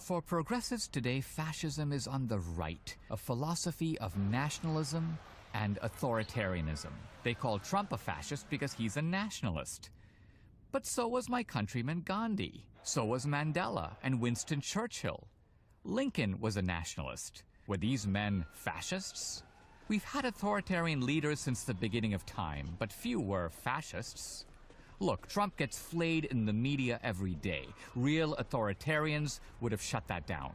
For progressives today, fascism is on the right, a philosophy of nationalism and authoritarianism. They call Trump a fascist because he's a nationalist. But so was my countryman Gandhi. So was Mandela and Winston Churchill. Lincoln was a nationalist. Were these men fascists? We've had authoritarian leaders since the beginning of time, but few were fascists. Look, Trump gets flayed in the media every day. Real authoritarians would have shut that down.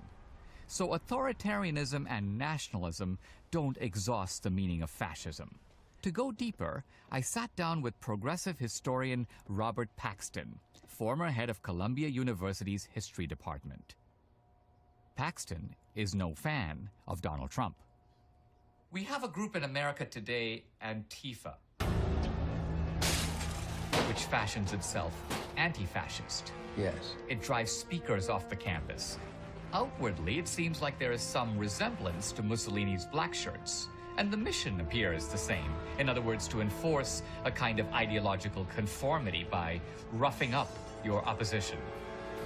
So authoritarianism and nationalism don't exhaust the meaning of fascism. To go deeper, I sat down with progressive historian Robert Paxton, former head of Columbia University's history department. Paxton is no fan of Donald Trump. We have a group in America today, Antifa, which fashions itself anti-fascist. Yes. It drives speakers off the campus. Outwardly, it seems like there is some resemblance to Mussolini's black shirts, and the mission appears the same. In other words, to enforce a kind of ideological conformity by roughing up your opposition.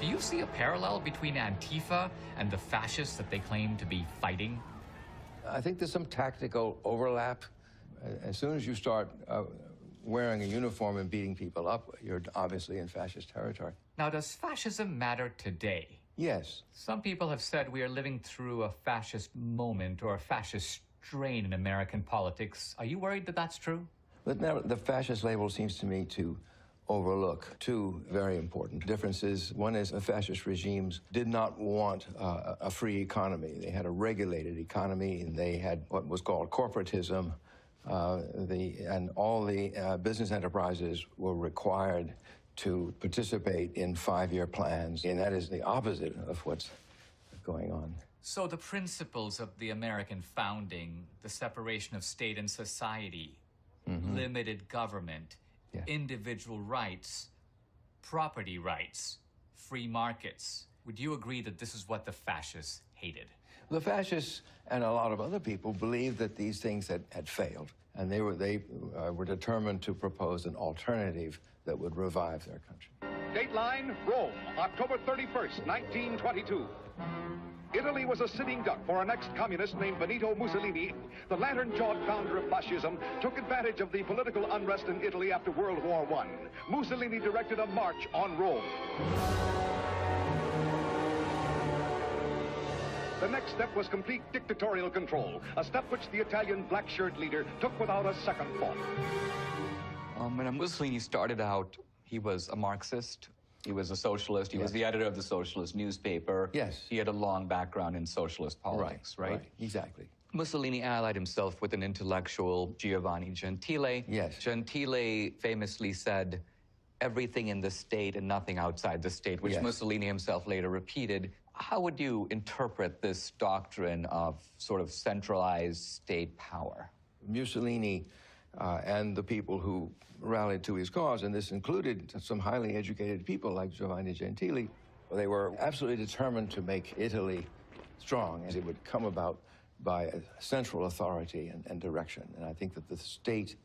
Do you see a parallel between Antifa and the fascists that they claim to be fighting? I think there's some tactical overlap. As soon as you start wearing a uniform and beating people up, you're obviously in fascist territory. Now, does fascism matter today? Yes. Some people have said we are living through a fascist moment or a fascist strain in American politics. Are you worried that that's true? But now, the fascist label seems to me to overlook two very important differences. One is the fascist regimes did not want a free economy. They had a regulated economy, and they had what was called corporatism. And all the business enterprises were required to participate in 5-year plans, and that is the opposite of what's going on. So the principles of the American founding, the separation of state and society, limited government, individual rights, property rights, free markets, would you agree that this is what the fascists hated? The fascists and a lot of other people believed that these things had failed, and they were determined to propose an alternative that would revive their country. Dateline, Rome, October 31st, 1922. Italy was a sitting duck for an ex-communist named Benito Mussolini. The lantern-jawed founder of fascism took advantage of the political unrest in Italy after World War I. Mussolini directed a march on Rome. The next step was complete dictatorial control, a step which the Italian black shirt leader took without a second thought. When Mussolini started out, he was a Marxist. He was a socialist. He was the editor of the socialist newspaper. Yes. He had a long background in socialist politics, right? Exactly. Mussolini allied himself with an intellectual, Giovanni Gentile. Yes. Gentile famously said, everything in the state and nothing outside the state, which Mussolini himself later repeated. How would you interpret this doctrine of sort of centralized state power? Mussolini and the people who rallied to his cause, and this included some highly educated people like Giovanni Gentile, they were absolutely determined to make Italy strong, and it would come about by a central authority and direction. And I think that the state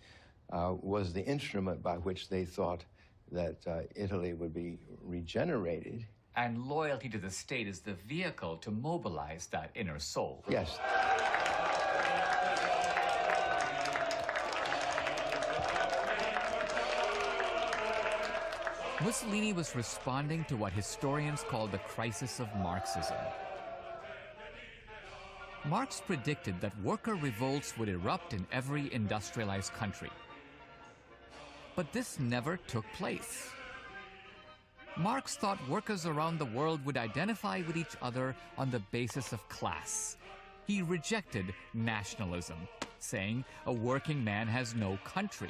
was the instrument by which they thought that Italy would be regenerated. And loyalty to the state is the vehicle to mobilize that inner soul. Yes. Mussolini was responding to what historians call the crisis of Marxism. Marx predicted that worker revolts would erupt in every industrialized country. But this never took place. Marx thought workers around the world would identify with each other on the basis of class. He rejected nationalism, saying a working man has no country.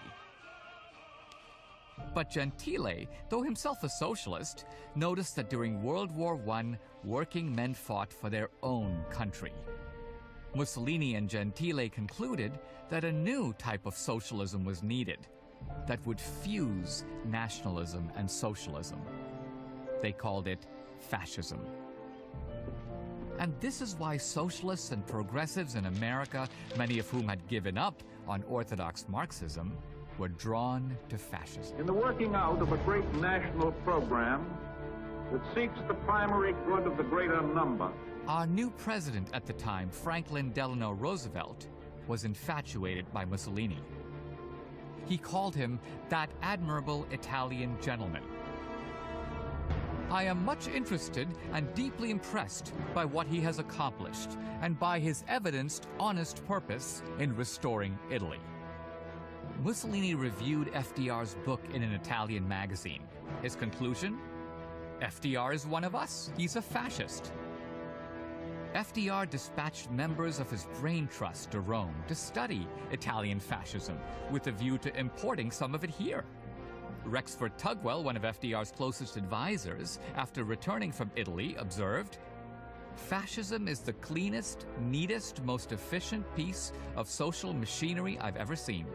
But Gentile, though himself a socialist, noticed that during World War I, working men fought for their own country. Mussolini and Gentile concluded that a new type of socialism was needed that would fuse nationalism and socialism. They called it fascism. And this is why socialists and progressives in America, many of whom had given up on orthodox Marxism, were drawn to fascism. In the working out of a great national program, that seeks the primary good of the greater number. Our new president at the time, Franklin Delano Roosevelt, was infatuated by Mussolini. He called him that admirable Italian gentleman. I am much interested and deeply impressed by what he has accomplished and by his evidenced honest purpose in restoring Italy. Mussolini reviewed FDR's book in an Italian magazine. His conclusion? FDR is one of us. He's a fascist. FDR dispatched members of his brain trust to Rome to study Italian fascism with a view to importing some of it here. Rexford Tugwell, one of FDR's closest advisors, after returning from Italy, observed, "Fascism is the cleanest, neatest, most efficient piece of social machinery I've ever seen.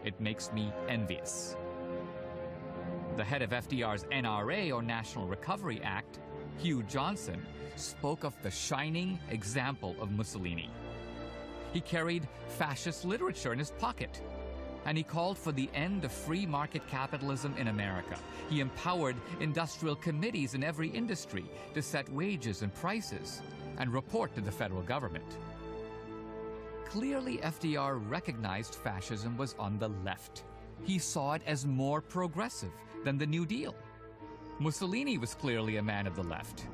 It makes me envious." The head of FDR's NRA, or National Recovery Act, Hugh Johnson, spoke of the shining example of Mussolini. He carried fascist literature in his pocket, and he called for the end of free market capitalism in America. He empowered industrial committees in every industry to set wages and prices and report to the federal government. Clearly, FDR recognized fascism was on the left. He saw it as more progressive than the New Deal. Mussolini was clearly a man of the left.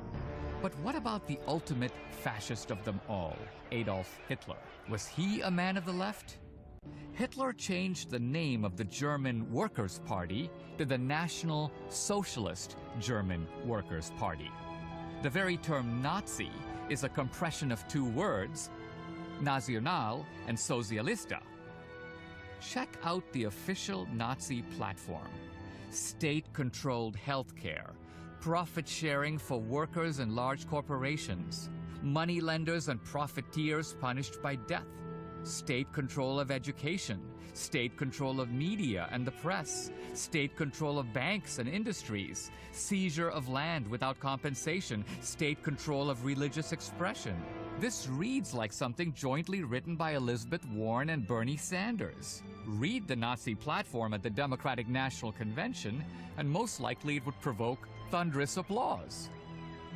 But what about the ultimate fascist of them all, Adolf Hitler? Was he a man of the left? Hitler changed the name of the German Workers' Party to the National Socialist German Workers' Party. The very term Nazi is a compression of two words, National and Socialista. Check out the official Nazi platform. State-controlled healthcare, profit sharing for workers and large corporations, moneylenders and profiteers punished by death, state control of education, state control of media and the press, state control of banks and industries, seizure of land without compensation, state control of religious expression. This reads like something jointly written by Elizabeth Warren and Bernie Sanders. Read the Nazi platform at the Democratic National Convention, and most likely it would provoke thunderous applause.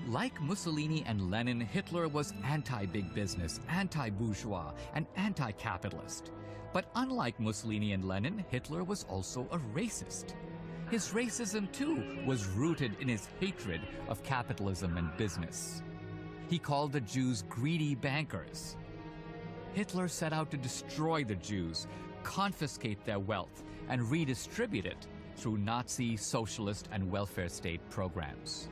Like Mussolini and Lenin, Hitler was anti-big business, anti-bourgeois, and anti-capitalist. But unlike Mussolini and Lenin, Hitler was also a racist. His racism, too, was rooted in his hatred of capitalism and business. He called the Jews greedy bankers. Hitler set out to destroy the Jews, confiscate their wealth, and redistribute it through Nazi, socialist, and welfare state programs.